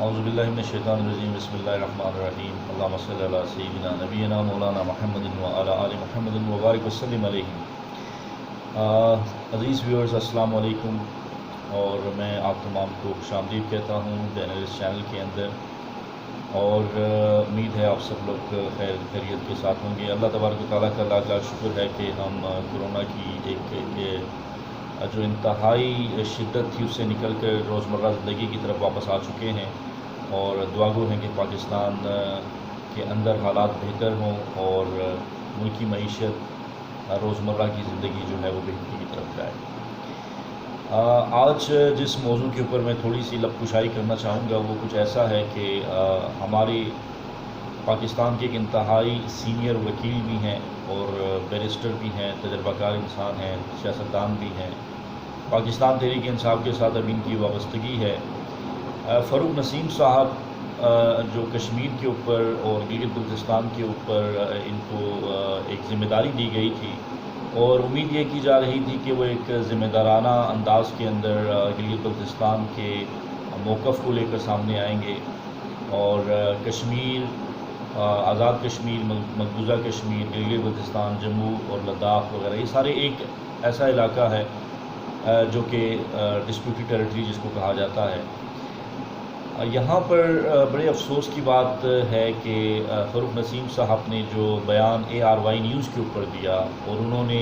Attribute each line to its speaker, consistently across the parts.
Speaker 1: اعوذ باللہ من الشیطان الرجیم بسم اللہ الرحمن الرحیم اللہم صلی علی سیدنا نبینا مولانا محمد وعلی آل محمد وبارک وسلم علیہ۔ عزیز ویورز السلام علیکم، اور میں آپ تمام کو خوش آمدید کہتا ہوں دی انالیسٹ چینل کے اندر، اور امید ہے آپ سب لوگ خیر خیریت کے ساتھ ہوں گے۔ اللہ تبارک و تعالیٰ کا لاکھ لاکھ شکر ہے کہ ہم کورونا کی ایک جو انتہائی شدت تھی اس سے نکل کر روزمرہ زندگی کی طرف واپس آ چکے ہیں، اور دعا گو ہیں کہ پاکستان کے اندر حالات بہتر ہوں اور ملکی معیشت روزمرہ کی زندگی جو ہے وہ بہتری کی طرف جائے۔ آج جس موضوع کے اوپر میں تھوڑی سی لب کشائی کرنا چاہوں گا وہ کچھ ایسا ہے کہ ہمارے پاکستان کے ایک انتہائی سینئر وکیل بھی ہیں اور بیرسٹر بھی ہیں، تجربہ کار انسان ہیں، سیاستدان بھی ہیں، پاکستان تحریک انصاف کے ساتھ اب ان کی وابستگی ہے۔ فاروق نسیم صاحب جو کشمیر کے اوپر اور گلگت بلتستان کے اوپر ان کو ایک ذمہ داری دی گئی تھی، اور امید یہ کی جا رہی تھی کہ وہ ایک ذمہ دارانہ انداز کے اندر گلگت بلتستان کے موقف کو لے کر سامنے آئیں گے، اور کشمیر، آزاد کشمیر، مقبوضہ کشمیر، گلگت بلتستان، جموں اور لداخ وغیرہ، یہ سارے ایک ایسا علاقہ ہے جو کہ ڈسپیوٹڈ ٹیریٹری جس کو کہا جاتا ہے۔ یہاں پر بڑے افسوس کی بات ہے کہ فاروق نسیم صاحب نے جو بیان ARY نیوز کے اوپر دیا، اور انہوں نے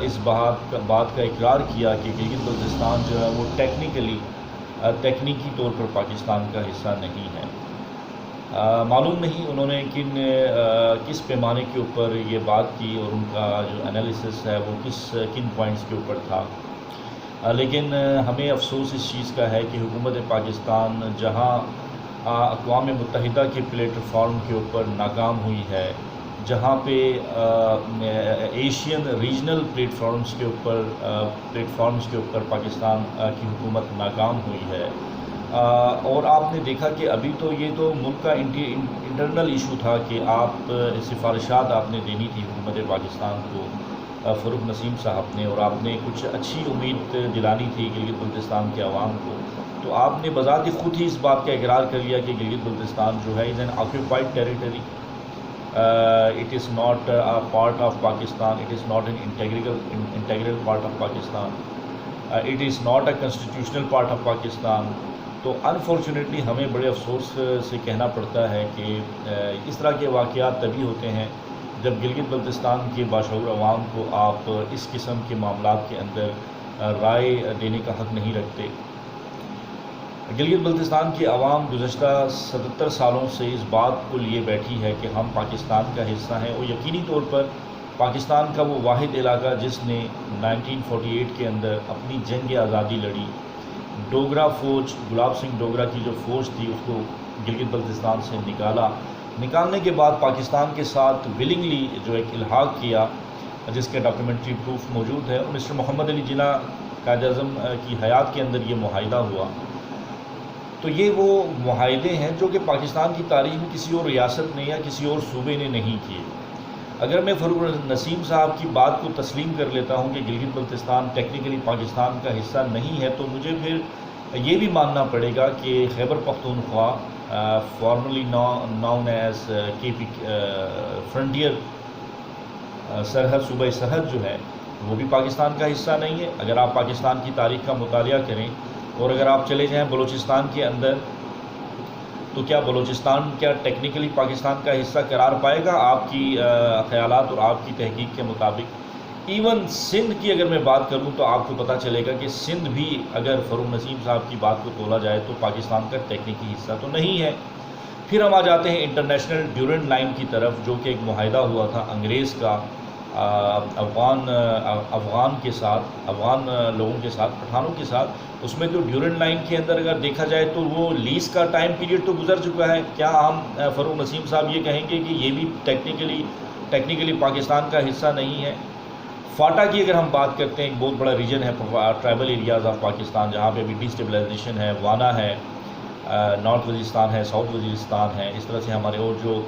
Speaker 1: اس بات کا اقرار کیا کہ گلگت بلتستان جو ہے وہ تکنیکی طور پر پاکستان کا حصہ نہیں ہے۔ معلوم نہیں انہوں نے کس پیمانے کے اوپر یہ بات کی، اور ان کا جو انالیسس ہے وہ کن پوائنٹس کے اوپر تھا، لیکن ہمیں افسوس اس چیز کا ہے کہ حکومت پاکستان جہاں اقوام متحدہ کے پلیٹ فارم کے اوپر ناکام ہوئی ہے، جہاں پہ ایشین ریجنل پلیٹ فارمز کے اوپر پاکستان کی حکومت ناکام ہوئی ہے، اور آپ نے دیکھا کہ ابھی تو یہ تو ملک کا انٹرنل ایشو تھا کہ آپ سفارشات آپ نے دینی تھی حکومت پاکستان کو، فاروق نسیم صاحب نے، اور آپ نے کچھ اچھی امید دلانی تھی گلگت بلتستان کے عوام کو، تو آپ نے بذات خود ہی اس بات کا اقرار کر لیا کہ گلگت بلتستان جو ہے is an occupied territory, it is not a part of Pakistan, it is not an integral part of Pakistan, it is not a constitutional part of Pakistan. تو انفارچونیٹلی ہمیں بڑے افسوس سے کہنا پڑتا ہے کہ اس طرح کے واقعات تبھی ہوتے ہیں جب گلگت بلتستان کے باشعور عوام کو آپ اس قسم کے معاملات کے اندر رائے دینے کا حق نہیں رکھتے۔ گلگت بلتستان کی عوام گزشتہ 77 سالوں سے اس بات کو لیے بیٹھی ہے کہ ہم پاکستان کا حصہ ہیں، اور یقینی طور پر پاکستان کا وہ واحد علاقہ جس نے 1948 کے اندر اپنی جنگ آزادی لڑی، ڈوگرا فوج، گلاب سنگھ ڈوگرا کی جو فوج تھی اس کو گلگت بلتستان سے نکالنے کے بعد پاکستان کے ساتھ ولنگلی جو ایک الحاق کیا، جس کے ڈاکیومنٹری پروف موجود ہے، اور مسٹر محمد علی جناح قائد اعظم کی حیات کے اندر یہ معاہدہ ہوا۔ تو یہ وہ معاہدے ہیں جو کہ پاکستان کی تاریخ میں کسی اور ریاست نے یا کسی اور صوبے نے نہیں کیے۔ اگر میں فاروق نسیم صاحب کی بات کو تسلیم کر لیتا ہوں کہ گلگت بلتستان ٹیکنیکلی پاکستان کا حصہ نہیں ہے، تو مجھے پھر یہ بھی ماننا پڑے گا کہ Khyber Pakhtunkhwa, formally known as KP frontier Sarhad, صوبہ سرحد جو ہے وہ بھی پاکستان کا حصہ نہیں ہے۔ اگر آپ پاکستان کی تاریخ کا مطالعہ کریں اور اگر آپ چلے جائیں بلوچستان کے اندر، تو کیا بلوچستان ٹیکنیکلی پاکستان کا حصہ قرار پائے گا آپ کی خیالات اور آپ کی تحقیق کے مطابق؟ ایون سندھ کی اگر میں بات کروں تو آپ کو پتہ چلے گا کہ سندھ بھی اگر فاروق نسیم صاحب کی بات کو تولا جائے تو پاکستان کا تکنیکی حصہ تو نہیں ہے۔ پھر ہم آ جاتے ہیں انٹرنیشنل ڈیورنڈ لائن کی طرف، جو کہ ایک معاہدہ ہوا تھا انگریز کا افغان کے ساتھ، افغان لوگوں کے ساتھ، پٹھانوں کے ساتھ۔ اس میں جو ڈیورنڈ لائن کے اندر اگر دیکھا جائے تو وہ لیز کا ٹائم پیریڈ تو گزر چکا ہے۔ کیا ہم فاروق نسیم صاحب یہ کہیں گے کہ یہ بھی ٹیکنیکلی پاکستان کا حصہ نہیں ہے؟ فاٹا کی اگر ہم بات کرتے ہیں، ایک بہت بڑا ریجن ہے ٹرائبل ایریاز آف پاکستان، جہاں پہ ابھی ڈیسٹیبلائزیشن ہے، وانا ہے، نارتھ وزیرستان ہے، ساؤتھ وزیرستان ہے، اس طرح سے ہمارے اور جو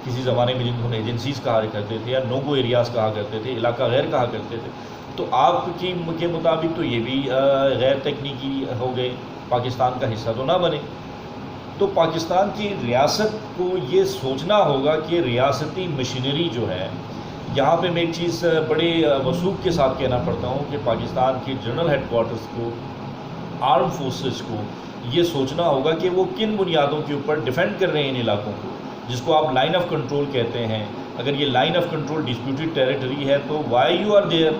Speaker 1: کسی زمانے میں جن کو ایجنسیز کہا کرتے تھے یا نوگو ایریاز کہا کرتے تھے، علاقہ غیر کہا کرتے تھے، تو آپ کے مطابق تو یہ بھی غیر تکنیکی ہو گئے۔ پاکستان کا حصہ تو نہ بنے۔ تو پاکستان کی ریاست کو یہ سوچنا ہوگا کہ ریاستی مشینری جو ہے، یہاں پہ میں ایک چیز بڑے وثوق کے ساتھ کہنا پڑتا ہوں کہ پاکستان کے جنرل ہیڈ کوارٹرز کو، آرم فورسز کو یہ سوچنا ہوگا کہ وہ کن بنیادوں کے اوپر ڈیفینڈ کر رہے ہیں ان علاقوں کو، جس کو آپ لائن آف کنٹرول کہتے ہیں۔ اگر یہ line of control disputed territory ہے تو وائی یو آر دیئر،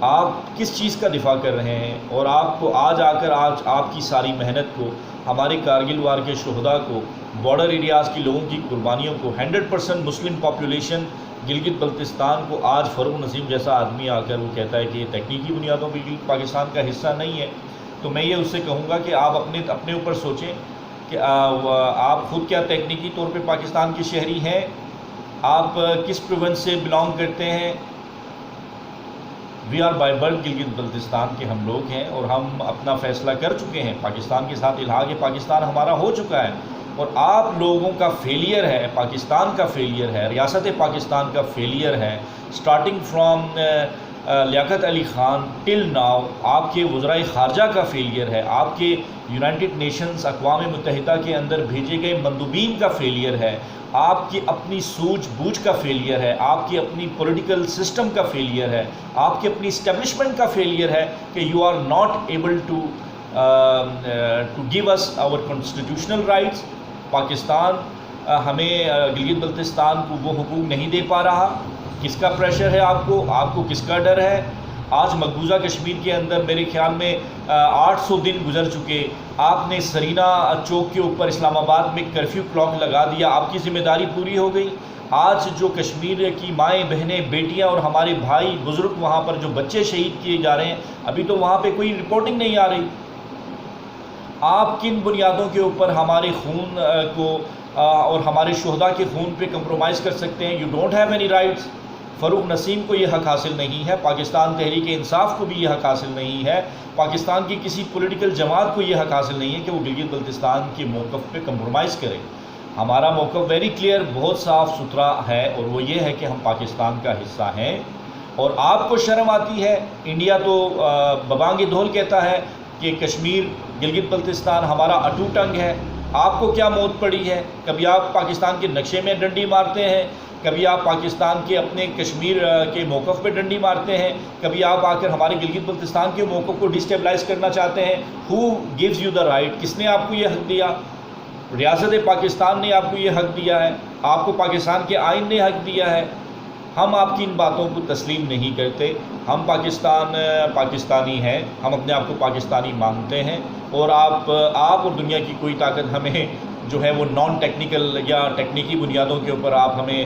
Speaker 1: آپ کس چیز کا دفاع کر رہے ہیں؟ اور آپ کو آج آپ کی ساری محنت کو، ہمارے کارگل وار کے شہداء کو، بارڈر ایریاز کی لوگوں کی قربانیوں کو، 100% مسلم پاپولیشن گلگت بلتستان کو آج فاروق نسیم جیسا آدمی آ کر وہ کہتا ہے کہ یہ تکنیکی بنیادوں پہ پاکستان کا حصہ نہیں ہے، تو میں یہ اس سے کہوں گا کہ آپ اپنے اوپر سوچیں کہ آپ خود کیا تکنیکی طور پہ پاکستان کے شہری ہیں، آپ کس پروونس سے بلانگ کرتے ہیں۔ We are by birth Gilgit Baltistan کے ہم لوگ ہیں، اور ہم اپنا فیصلہ کر چکے ہیں، پاکستان کے ساتھ الحاق پاکستان ہمارا ہو چکا ہے، اور آپ لوگوں کا فیلئر ہے، پاکستان کا فیلئر ہے، ریاست پاکستان کا فیلئر ہے، starting from Liaquat Ali Khan till now, آپ کے وزرائے خارجہ کا فیلئر ہے، آپ کے یونائٹڈ نیشنز اقوام متحدہ کے اندر بھیجے گئے مندوبین کا فیلئر ہے، آپ کی اپنی سوجھ بوجھ کا فیلئر ہے، آپ کی اپنی پولیٹیکل سسٹم کا فیلئر ہے، آپ کی اپنی اسٹیبلشمنٹ کا فیلئر ہے کہ you are not able to give us our constitutional rights. Pakistan ہمیں گلگت بلتستان کو وہ حقوق نہیں دے پا رہا۔ کس کا پریشر ہے آپ کو کس کا ڈر ہے؟ آج مقبوضہ کشمیر کے اندر میرے خیال میں 800 دن گزر چکے، آپ نے سرینا چوک کے اوپر اسلام آباد میں کرفیو کلاک لگا دیا، آپ کی ذمہ داری پوری ہو گئی۔ آج جو کشمیر کی مائیں بہنیں بیٹیاں اور ہمارے بھائی بزرگ وہاں پر جو بچے شہید کیے جا رہے ہیں، ابھی تو وہاں پہ کوئی رپورٹنگ نہیں آ رہی۔ آپ کن بنیادوں کے اوپر ہمارے خون کو اور ہمارے شہداء کے خون پہ کمپرومائز کر سکتے ہیں؟ You don't have any rights. Farooq Naseem کو یہ حق حاصل نہیں ہے، پاکستان تحریک انصاف کو بھی یہ حق حاصل نہیں ہے، پاکستان کی کسی پولیٹیکل جماعت کو یہ حق حاصل نہیں ہے کہ وہ گلگت بلتستان کے موقف پہ کمپرومائز کرے۔ ہمارا موقف ویری کلیئر، بہت صاف ستھرا ہے، اور وہ یہ ہے کہ ہم پاکستان کا حصہ ہیں۔ اور آپ کو شرم آتی ہے، انڈیا تو ببانگ دھول کہتا ہے کہ کشمیر گلگت بلتستان ہمارا اٹوٹ انگ ہے، آپ کو کیا موت پڑی ہے؟ کبھی آپ پاکستان کے نقشے میں ڈنڈی مارتے ہیں، کبھی آپ پاکستان کے اپنے کشمیر کے موقف پہ ڈنڈی مارتے ہیں، کبھی آپ آ کر ہمارے گلگت بلتستان کے موقف کو ڈسٹیبلائز کرنا چاہتے ہیں۔ Who gives you the right? کس نے آپ کو یہ حق دیا؟ ریاست پاکستان نے آپ کو یہ حق دیا ہے، آپ کو پاکستان کے آئین نے حق دیا ہے۔ ہم آپ کی ان باتوں کو تسلیم نہیں کرتے، ہم پاکستانی ہیں، ہم اپنے آپ کو پاکستانی مانتے ہیں، اور آپ اور دنیا کی کوئی طاقت ہمیں جو ہے وہ نان ٹیکنیکل یا ٹیکنیکی بنیادوں کے اوپر آپ ہمیں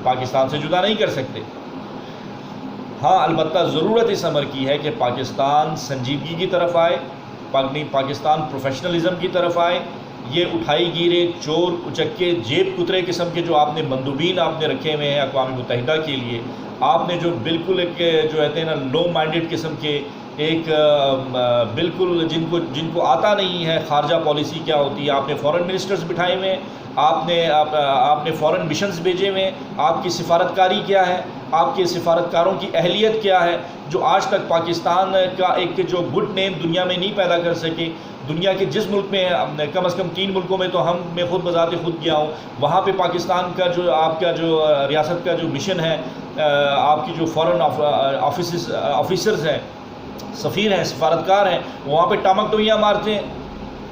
Speaker 1: پاکستان سے جدا نہیں کر سکتے۔ ہاں، البتہ ضرورت اس امر کی ہے کہ پاکستان سنجیدگی کی طرف آئے، پاکستان پروفیشنلزم کی طرف آئے۔ یہ اٹھائی گیرے، چور اچکے، جیب کترے قسم کے جو آپ نے مندوبین آپ نے رکھے ہوئے ہیں اقوام متحدہ کے لیے، آپ نے جو بالکل ایک جو کہتے ہیں نا لو مائنڈڈ قسم کے، ایک بالکل جن کو آتا نہیں ہے خارجہ پالیسی کیا ہوتی ہے، آپ نے فورن منسٹرز بٹھائے ہوئے ہیں، آپ نے فورن مشنز بھیجے ہوئے ہیں، آپ کی سفارتکاری کیا ہے، آپ کے سفارتکاروں کی اہلیت کیا ہے، جو آج تک پاکستان کا ایک جو گڈ نیم دنیا میں نہیں پیدا کر سکے۔ دنیا کے جس ملک میں کم از کم 3 ملکوں میں تو میں خود بذات خود گیا ہوں، وہاں پہ پاکستان کا جو آپ کا جو ریاست کا جو مشن ہے، آپ کی جو فورن آفیسرز ہیں، سفیر ہیں، سفارتکار ہیں، وہاں پہ ٹامک ٹوئیاں مارتے ہیں۔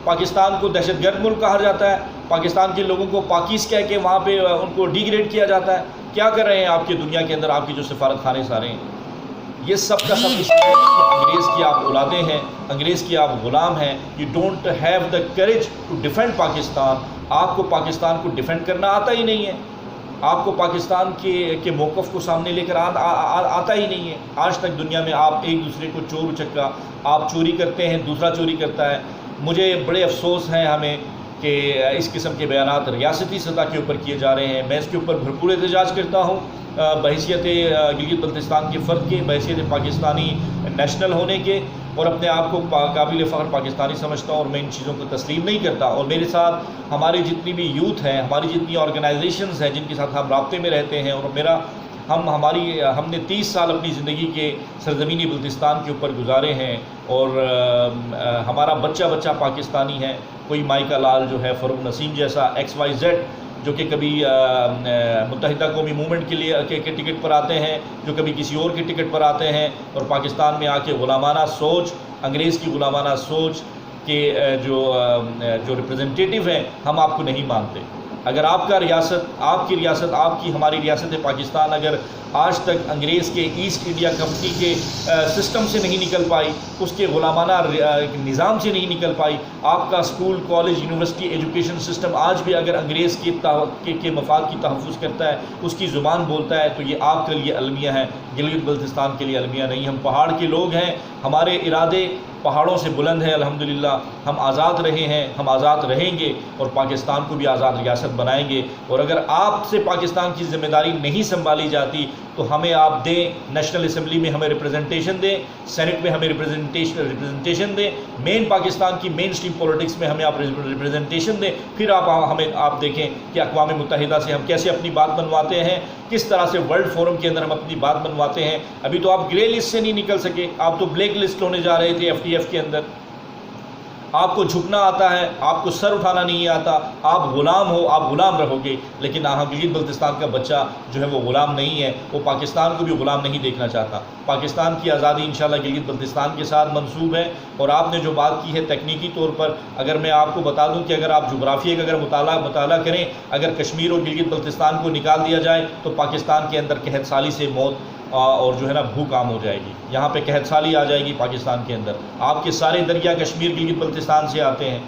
Speaker 1: پاکستان کو دہشت گرد ملک کہا جاتا ہے، پاکستان کے لوگوں کو پاکیز کہہ کے وہاں پہ ان کو ڈی گریڈ کیا جاتا ہے۔ کیا کر رہے ہیں آپ کی دنیا کے اندر آپ کی جو سفارت خانے سارے ہیں؟ یہ سب کا سب انگریز کی آپ اولادیں ہیں، انگریز کی آپ غلام ہیں۔ You don't have the courage to defend Pakistan. آپ کو پاکستان کو ڈیفینڈ کرنا آتا ہی نہیں ہے، آپ کو پاکستان کے موقف کو سامنے لے کر آتا ہی نہیں ہے۔ آج تک دنیا میں آپ ایک دوسرے کو چور اچکا، آپ چوری کرتے ہیں، دوسرا چوری کرتا ہے۔ مجھے بڑے افسوس ہیں ہمیں کہ اس قسم کے بیانات ریاستی سطح کے اوپر کیے جا رہے ہیں۔ میں اس کے اوپر بھرپور احتجاج کرتا ہوں، بحیثیت گلگت بلتستان کے فرد کے، بحیثیت پاکستانی نیشنل ہونے کے، اور اپنے آپ کو قابل فخر پاکستانی سمجھتا ہوں، اور میں ان چیزوں کو تسلیم نہیں کرتا۔ اور میرے ساتھ ہماری جتنی بھی یوتھ ہیں، ہماری جتنی آرگنائزیشنز ہیں جن کے ساتھ ہم رابطے میں رہتے ہیں، اور میرا ہم نے 30 سال اپنی زندگی کے سرزمینی بلتستان کے اوپر گزارے ہیں، اور ہمارا بچہ بچہ پاکستانی ہے۔ کوئی مائیکا لال جو ہے، فاروق نسیم جیسا XYZ جو کہ کبھی متحدہ قومی موومنٹ کے لیے کے ٹکٹ پر آتے ہیں، جو کبھی کسی اور کے ٹکٹ پر آتے ہیں، اور پاکستان میں آ کے غلامانہ سوچ، انگریز کی غلامانہ سوچ کے جو ریپریزنٹیٹیو ہیں، ہم آپ کو نہیں مانتے۔ اگر آپ کی ریاست، ہماری ریاست پاکستان اگر آج تک انگریز کے ایسٹ انڈیا کمپنی کے سسٹم سے نہیں نکل پائی، اس کے غلامانہ نظام سے نہیں نکل پائی، آپ کا school, college, university, education system آج بھی اگر انگریز کے مفاد کی تحفظ کرتا ہے، اس کی زبان بولتا ہے، تو یہ آپ کے لیے المیہ ہے، گلگت بلتستان کے لیے المیہ نہیں۔ ہم پہاڑ کے لوگ ہیں، ہمارے ارادے پہاڑوں سے بلند ہیں، الحمدللہ ہم آزاد رہے ہیں، ہم آزاد رہیں گے، اور پاکستان کو بھی آزاد ریاست بنائیں گے۔ اور اگر آپ سے پاکستان کی ذمہ داری نہیں سنبھالی جاتی تو ہمیں آپ دیں، نیشنل اسمبلی میں ہمیں ریپریزنٹیشن دیں، سینٹ میں ہمیں ریپریزنٹیشن دیں، پاکستان کی مین اسٹریم پولیٹکس میں ہمیں آپ ریپریزنٹیشن دیں، پھر آپ دیکھیں کہ اقوام متحدہ سے ہم کیسے اپنی بات منواتے ہیں، کس طرح سے ورلڈ فورم کے اندر ہم اپنی بات منواتے ہیں۔ ابھی تو آپ گرے لسٹ سے نہیں نکل سکے، آپ تو بلیک لسٹ ہونے جا رہے تھے FTF کے اندر۔ آپ کو جھکنا آتا ہے، آپ کو سر اٹھانا نہیں آتا، آپ غلام ہو، آپ غلام رہو گے، لیکن گلگت بلتستان کا بچہ جو ہے وہ غلام نہیں ہے، وہ پاکستان کو بھی غلام نہیں دیکھنا چاہتا۔ پاکستان کی آزادی انشاءاللہ گلگت بلتستان کے ساتھ منسوب ہے۔ اور آپ نے جو بات کی ہے تکنیکی طور پر، اگر میں آپ کو بتا دوں کہ اگر آپ جغرافیے کا مطالعہ کریں، اگر کشمیر اور گلگت بلتستان کو نکال دیا جائے تو پاکستان کے اندر قحط سالی سے موت اور جو ہے نا بھوک عام ہو جائے گی، یہاں پہ قحط سالی آ جائے گی پاکستان کے اندر۔ آپ کے سارے دریا کشمیر گلگت بلتستان سے آتے ہیں،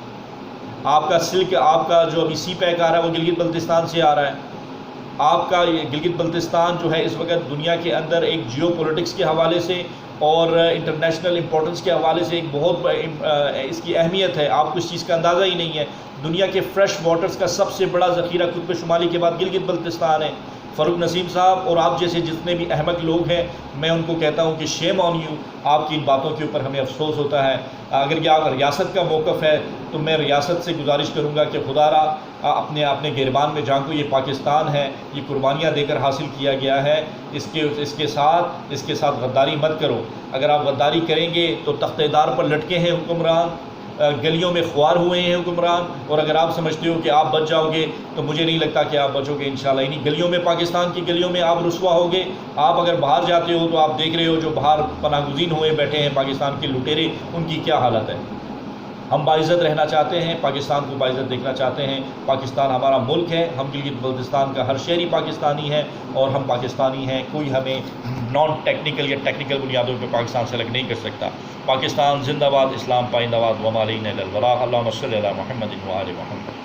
Speaker 1: آپ کا سلک، آپ کا جو ابھی سی پیک آ رہا ہے وہ گلگت بلتستان سے آ رہا ہے۔ آپ کا یہ گلگت بلتستان جو ہے اس وقت دنیا کے اندر ایک جیو پولیٹکس کے حوالے سے اور انٹرنیشنل امپورٹنس کے حوالے سے ایک بہت اس کی اہمیت ہے، آپ کو اس چیز کا اندازہ ہی نہیں ہے۔ دنیا کے فریش واٹرز کا سب سے بڑا ذخیرہ قطب شمالی کے بعد گلگت بلتستان ہے۔ فاروق نسیم صاحب اور آپ جیسے جتنے بھی احمق لوگ ہیں، میں ان کو کہتا ہوں کہ شیم آن یو، آپ کی ان باتوں کے اوپر ہمیں افسوس ہوتا ہے۔ اگر یہ آپ ریاست کا موقف ہے تو میں ریاست سے گزارش کروں گا کہ خدا را اپنے گربان میں جھانکو، یہ پاکستان ہے، یہ قربانیاں دے کر حاصل کیا گیا ہے، اس کے ساتھ غداری مت کرو۔ اگر آپ غداری کریں گے تو تختہ دار پر لٹکے ہیں حکمران، گلیوں میں خوار ہوئے ہیں حکمران، اور اگر آپ سمجھتے ہو کہ آپ بچ جاؤ گے تو مجھے نہیں لگتا کہ آپ بچو گے انشاءاللہ۔ انہی گلیوں میں، پاکستان کی گلیوں میں آپ رسوا ہوگے۔ آپ اگر باہر جاتے ہو تو آپ دیکھ رہے ہو جو باہر پناہ گزین ہوئے بیٹھے ہیں پاکستان کے لٹیرے، ان کی کیا حالت ہے۔ ہم باعزت رہنا چاہتے ہیں، پاکستان کو باعزت دیکھنا چاہتے ہیں۔ پاکستان ہمارا ملک ہے، ہم گلگت بلتستان کا ہر شہری پاکستانی ہے، اور ہم پاکستانی ہیں، کوئی ہمیں نان ٹیکنیکل یا ٹیکنیکل بنیادوں پہ پاکستان سے الگ نہیں کر سکتا۔ پاکستان زندہ باد، اسلام پائندہ باد، وما علینا الا البلاغ۔ اللہم صلی علی محمد و آل محمد۔